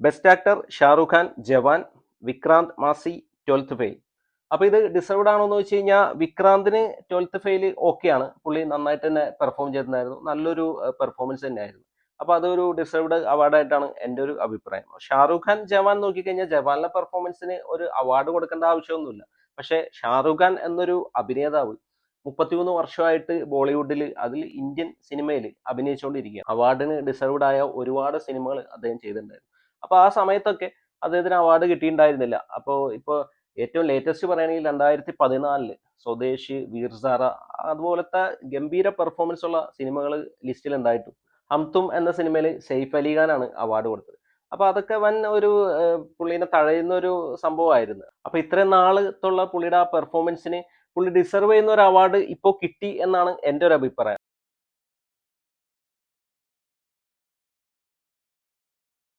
Best actor Shahrukh Khan ജവാൻ, Vikrant Masi 12th fail. അപ്പൊ ഇത് deserved ആണോ എന്ന് വെച്ച് കഴിഞ്ഞാൽ വിക്രാന്തിന് 12th ഫെയിൽ ഓക്കെയാണ്. പുള്ളി നന്നായിട്ട് തന്നെ പെർഫോം ചെയ്തിട്ടുണ്ടായിരുന്നു. നല്ലൊരു പെർഫോമൻസ് തന്നെയായിരുന്നു. അപ്പൊ അതൊരു ഡിസർവ്ഡ് അവാർഡായിട്ടാണ് എൻ്റെ ഒരു അഭിപ്രായം. ഷാറുഖ് ഖാൻ ജവാൻ നോക്കിക്കഴിഞ്ഞാൽ ജവാനിലെ പെർഫോമൻസിന് ഒരു അവാർഡ് കൊടുക്കേണ്ട ആവശ്യമൊന്നുമില്ല. പക്ഷെ ഷാറുഖ് ഖാൻ എന്നൊരു അഭിനേതാവ് 33 വർഷമായിട്ട് ബോളിവുഡിൽ, അതിൽ ഇന്ത്യൻ സിനിമയിൽ അഭിനയിച്ചുകൊണ്ടിരിക്കുക. അവാർഡിന് ഡിസർവ്ഡ് ആയ ഒരുപാട് സിനിമകൾ അദ്ദേഹം ചെയ്തിട്ടുണ്ടായിരുന്നു. അപ്പൊ ആ സമയത്തൊക്കെ അദ്ദേഹത്തിന് അവാർഡ് കിട്ടിയിട്ടുണ്ടായിരുന്നില്ല. അപ്പോൾ ഇപ്പോൾ ഏറ്റവും ലേറ്റസ്റ്റ് പറയുകയാണെങ്കിൽ 2014 സ്വദേശി, വീർസാറ അതുപോലത്തെ ഗംഭീര പെർഫോമൻസ് ഉള്ള സിനിമകൾ ലിസ്റ്റിൽ ഉണ്ടായിട്ടു. ഹംതും എന്ന സിനിമയിൽ സെയ്ഫ് അലി ഖാനാണ് അവാർഡ് കൊടുത്തത്. അപ്പൊ അതൊക്കെ വൻ ഒരു പുള്ളീനെ തഴയുന്ന ഒരു സംഭവമായിരുന്നു. അപ്പൊ ഇത്രയും നാളത്തുള്ള പുള്ളിയുടെ ആ പെർഫോമൻസിന് പുള്ളി ഡിസർവ് ചെയ്യുന്ന ഒരു അവാർഡ് ഇപ്പോൾ കിട്ടി എന്നാണ് എൻ്റെ ഒരു അഭിപ്രായം.